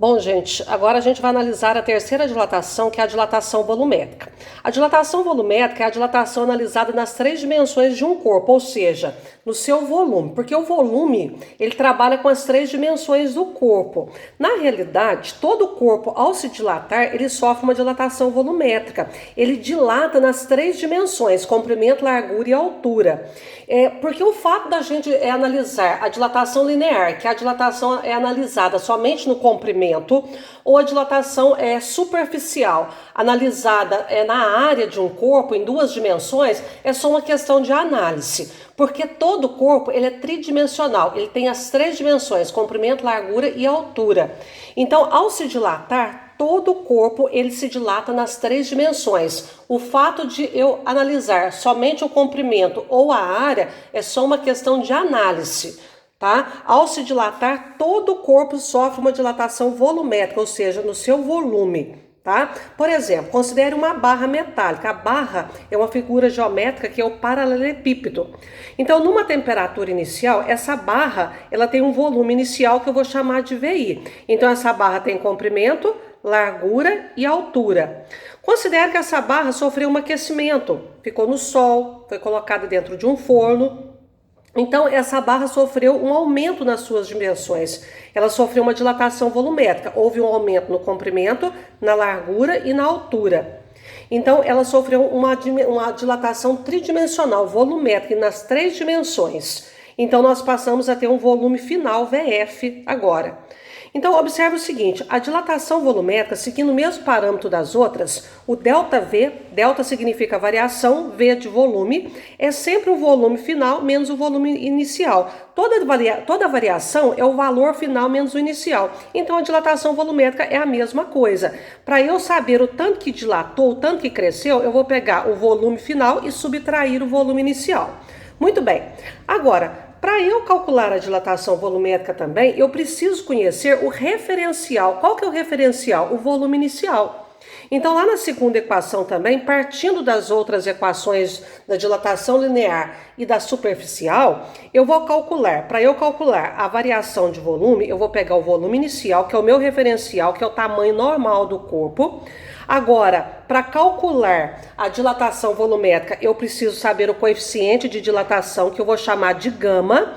Bom, gente, agora a gente vai analisar a terceira dilatação, que é a dilatação volumétrica. A dilatação volumétrica é a dilatação analisada nas três dimensões de um corpo, ou seja, no seu volume, porque o volume, ele trabalha com as três dimensões do corpo. Na realidade, todo o corpo, ao se dilatar, ele sofre uma dilatação volumétrica. Ele dilata nas três dimensões, comprimento, largura e altura. Porque o fato da gente analisar a dilatação linear, que a dilatação é analisada somente no comprimento, ou a dilatação superficial, analisada na área de um corpo, em duas dimensões, é só uma questão de análise. Porque todo o corpo ele é tridimensional, ele tem as três dimensões, comprimento, largura e altura. Então, ao se dilatar, todo o corpo ele se dilata nas três dimensões. O fato de eu analisar somente o comprimento ou a área é só uma questão de análise, tá? Ao se dilatar, todo o corpo sofre uma dilatação volumétrica, ou seja, no seu volume. Tá? Por exemplo, considere uma barra metálica. A barra é uma figura geométrica que é o paralelepípedo. Então, numa temperatura inicial, essa barra ela tem um volume inicial que eu vou chamar de VI. Então, essa barra tem comprimento, largura e altura. Considere que essa barra sofreu um aquecimento, ficou no sol, foi colocada dentro de um forno. Então, essa barra sofreu um aumento nas suas dimensões. Ela sofreu uma dilatação volumétrica. Houve um aumento no comprimento, na largura e na altura. Então, ela sofreu uma dilatação tridimensional, volumétrica, nas três dimensões. Então, nós passamos a ter um volume final, VF, agora. Então, observe o seguinte, a dilatação volumétrica, seguindo o mesmo parâmetro das outras, o ΔV, delta significa variação, V de volume, é sempre o volume final menos o volume inicial. Toda variação é o valor final menos o inicial. Então, a dilatação volumétrica é a mesma coisa. Para eu saber o tanto que dilatou, o tanto que cresceu, eu vou pegar o volume final e subtrair o volume inicial. Muito bem. Agora, para eu calcular a dilatação volumétrica também, eu preciso conhecer o referencial. Qual que é o referencial? O volume inicial. Então, lá na segunda equação também, partindo das outras equações da dilatação linear e da superficial, eu vou calcular. Para eu calcular a variação de volume, eu vou pegar o volume inicial, que é o meu referencial, que é o tamanho normal do corpo. Agora, para calcular a dilatação volumétrica, eu preciso saber o coeficiente de dilatação, que eu vou chamar de gama.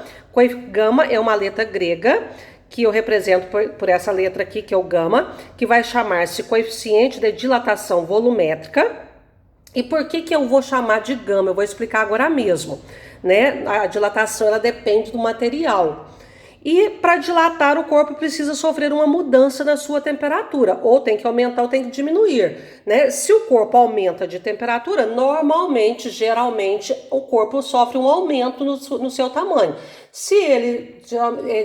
Gama é uma letra grega, que eu represento por essa letra aqui, que é o gama, que vai chamar-se coeficiente de dilatação volumétrica. E por que eu vou chamar de gama? Eu vou explicar agora mesmo, né? A dilatação, ela depende do material. E para dilatar, o corpo precisa sofrer uma mudança na sua temperatura, ou tem que aumentar ou tem que diminuir, né? Se o corpo aumenta de temperatura, normalmente, geralmente, o corpo sofre um aumento no seu tamanho. Se ele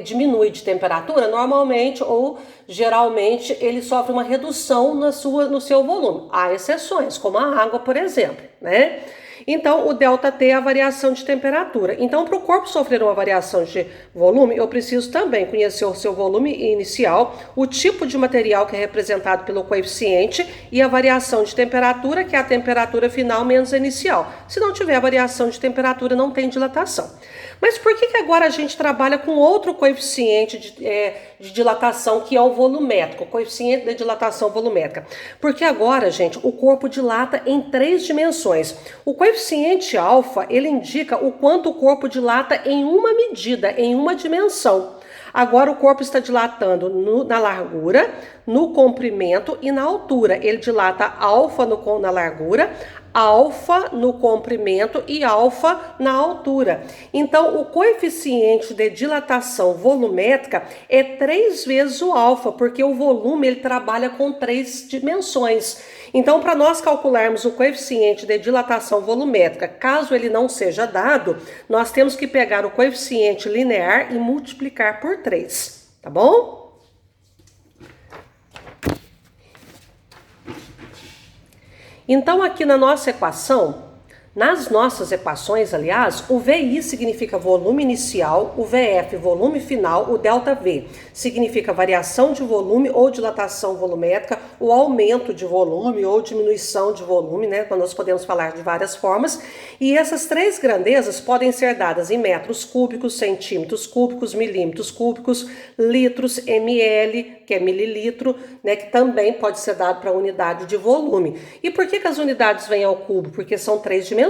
diminui de temperatura, normalmente ou geralmente, ele sofre uma redução no seu volume. Há exceções, como a água, por exemplo, né? Então, o ΔT é a variação de temperatura. Então, para o corpo sofrer uma variação de volume, eu preciso também conhecer o seu volume inicial, o tipo de material que é representado pelo coeficiente e a variação de temperatura, que é a temperatura final menos a inicial. Se não tiver variação de temperatura, não tem dilatação. Mas por que agora a gente trabalha com outro coeficiente de dilatação, que é o volumétrico, o coeficiente de dilatação volumétrica? Porque agora, gente, o corpo dilata em três dimensões. O coeficiente alfa, ele indica o quanto o corpo dilata em uma medida, em uma dimensão. Agora o corpo está dilatando na largura, no comprimento e na altura. Ele dilata alfa na largura, alfa no comprimento e alfa na altura. Então, o coeficiente de dilatação volumétrica é 3 vezes o alfa, porque o volume ele trabalha com 3 dimensões. Então, para nós calcularmos o coeficiente de dilatação volumétrica, caso ele não seja dado, nós temos que pegar o coeficiente linear e multiplicar por 3, tá bom? Então, aqui na nossa equação, Nas nossas equações, aliás, o VI significa volume inicial, o VF, volume final, o ΔV significa variação de volume ou dilatação volumétrica, o aumento de volume ou diminuição de volume, né? Nós podemos falar de várias formas. E essas três grandezas podem ser dadas em metros cúbicos, centímetros cúbicos, milímetros cúbicos, litros, ml, que é mililitro, né? Que também pode ser dado para unidade de volume. E por que as unidades vêm ao cubo? Porque são três dimensões.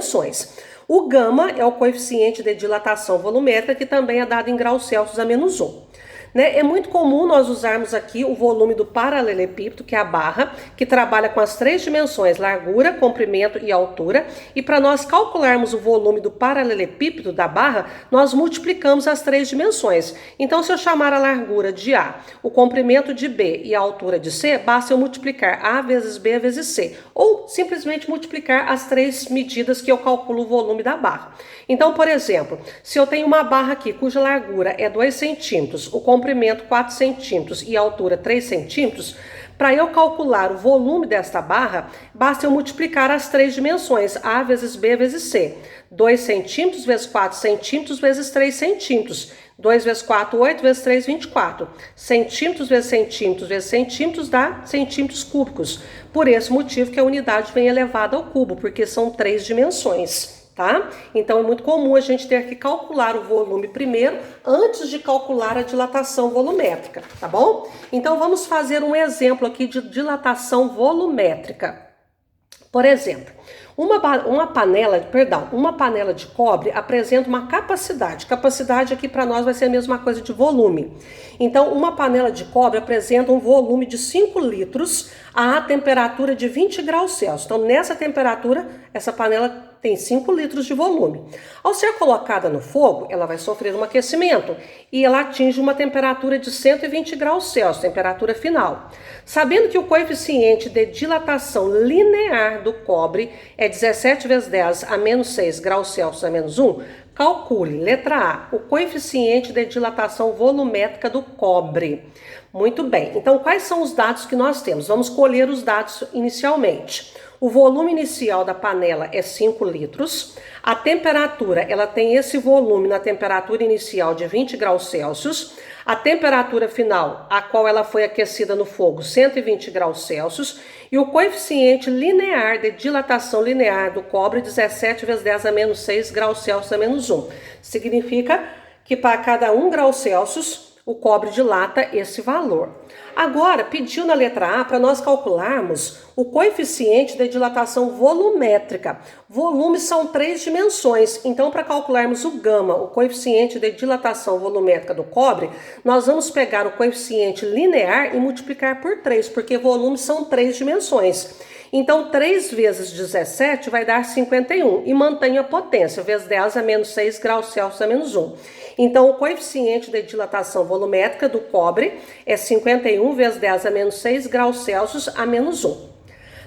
O gama é o coeficiente de dilatação volumétrica, que também é dado em graus Celsius a -1. Né? É muito comum nós usarmos aqui o volume do paralelepípedo, que é a barra, que trabalha com as três dimensões, largura, comprimento e altura. E para nós calcularmos o volume do paralelepípedo da barra, nós multiplicamos as três dimensões. Então, se eu chamar a largura de A, o comprimento de B e a altura de C, basta eu multiplicar A vezes B vezes C. Ou simplesmente multiplicar as três medidas que eu calculo o volume da barra. Então, por exemplo, se eu tenho uma barra aqui cuja largura é 2 centímetros, o comprimento 4 centímetros e a altura 3 centímetros, para eu calcular o volume desta barra, basta eu multiplicar as três dimensões, A vezes B vezes C. 2 centímetros vezes 4 centímetros vezes 3 centímetros. 2 vezes 4, 8 vezes 3, 24. Centímetros vezes centímetros vezes centímetros dá centímetros cúbicos. Por esse motivo que a unidade vem elevada ao cubo, porque são três dimensões. Tá? Então é muito comum a gente ter que calcular o volume primeiro antes de calcular a dilatação volumétrica, tá bom? Então vamos fazer um exemplo aqui de dilatação volumétrica. Por exemplo, uma panela de cobre apresenta uma capacidade. Capacidade aqui para nós vai ser a mesma coisa de volume. Então, uma panela de cobre apresenta um volume de 5 litros a temperatura de 20 graus Celsius. Então, nessa temperatura, essa panela tem 5 litros de volume. Ao ser colocada no fogo, ela vai sofrer um aquecimento e ela atinge uma temperatura de 120 graus Celsius, temperatura final. Sabendo que o coeficiente de dilatação linear do cobre é 17 vezes 10 a menos 6 graus Celsius a menos 1, calcule, letra A, o coeficiente de dilatação volumétrica do cobre. Muito bem, então quais são os dados que nós temos? Vamos colher os dados inicialmente. O volume inicial da panela é 5 litros. A temperatura, ela tem esse volume na temperatura inicial de 20 graus Celsius. A temperatura final, a qual ela foi aquecida no fogo, 120 graus Celsius. E o coeficiente linear de dilatação linear do cobre, 17 vezes 10 a menos 6 graus Celsius a menos 1. Significa que para cada 1 grau Celsius, o cobre dilata esse valor. Agora, pediu na letra A para nós calcularmos o coeficiente de dilatação volumétrica. Volumes são três dimensões, então para calcularmos o gama, o coeficiente de dilatação volumétrica do cobre, nós vamos pegar o coeficiente linear e multiplicar por 3, porque volumes são três dimensões. Então, 3 vezes 17 vai dar 51 e mantém a potência, vezes 10 a menos 6 graus Celsius a menos 1. Então, o coeficiente de dilatação volumétrica do cobre é 51 vezes 10 a menos 6 graus Celsius a menos 1.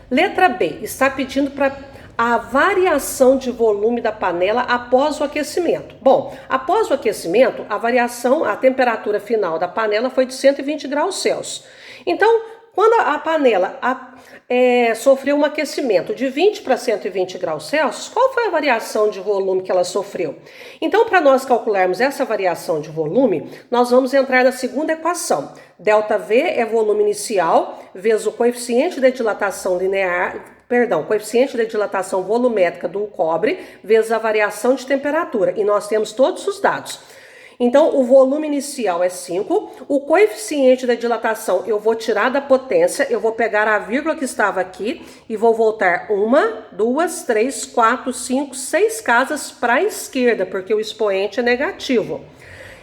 Letra B, está pedindo para a variação de volume da panela após o aquecimento. Bom, após o aquecimento, a temperatura final da panela foi de 120 graus Celsius. Então, quando a panela sofreu um aquecimento de 20 para 120 graus Celsius, qual foi a variação de volume que ela sofreu? Então, para nós calcularmos essa variação de volume, nós vamos entrar na segunda equação. ΔV é volume inicial vezes o coeficiente de dilatação coeficiente de dilatação volumétrica do cobre vezes a variação de temperatura. E nós temos todos os dados. Então, o volume inicial é 5, o coeficiente da dilatação eu vou tirar da potência, eu vou pegar a vírgula que estava aqui e vou voltar 1, 2, 3, 4, 5, 6 casas para a esquerda, porque o expoente é negativo.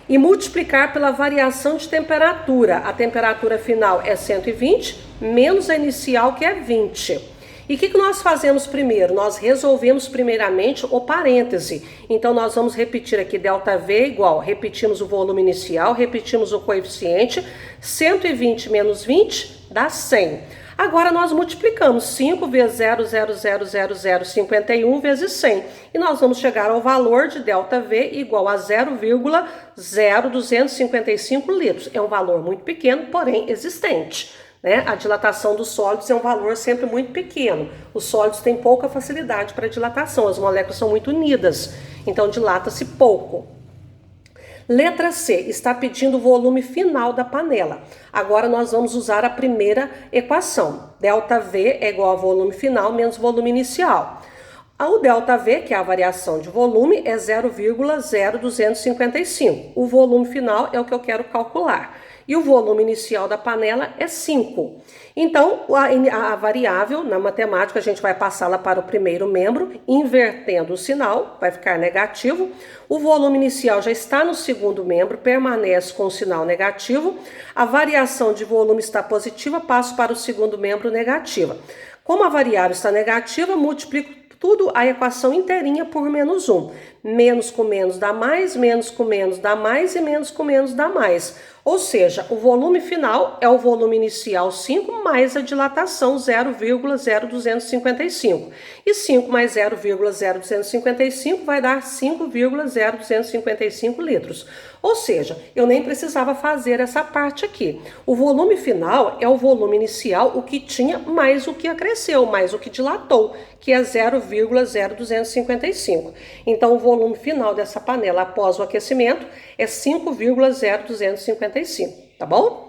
E multiplicar pela variação de temperatura. A temperatura final é 120, menos a inicial, que é 20. E o que nós fazemos primeiro? Nós resolvemos primeiramente o parêntese. Então, nós vamos repetir aqui ΔV igual, repetimos o volume inicial, repetimos o coeficiente, 120 menos 20 dá 100. Agora, nós multiplicamos 5 vezes 0,000051 vezes 100. E nós vamos chegar ao valor de ΔV igual a 0,0255 litros. É um valor muito pequeno, porém existente. né? A dilatação dos sólidos é um valor sempre muito pequeno. Os sólidos têm pouca facilidade para dilatação, as moléculas são muito unidas, então dilata-se pouco. Letra C, está pedindo o volume final da panela. Agora nós vamos usar a primeira equação. ΔV é igual a volume final menos volume inicial. O ΔV, que é a variação de volume, é 0,0255. O volume final é o que eu quero calcular. E o volume inicial da panela é 5. Então, a variável, na matemática, a gente vai passá-la para o primeiro membro, invertendo o sinal, vai ficar negativo. O volume inicial já está no segundo membro, permanece com o sinal negativo. A variação de volume está positiva, passo para o segundo membro negativa. Como a variável está negativa, multiplico tudo a equação inteirinha por menos 1. Menos com menos dá mais, menos com menos dá mais e menos com menos dá mais. Ou seja, o volume final é o volume inicial 5 mais a dilatação 0,0255. E 5 mais 0,0255 vai dar 5,0255 litros. Ou seja, eu nem precisava fazer essa parte aqui. O volume final é o volume inicial, o que tinha mais o que acresceu, mais o que dilatou, que é 0,0255. Então, o volume final dessa panela após o aquecimento é 5,0255, tá bom?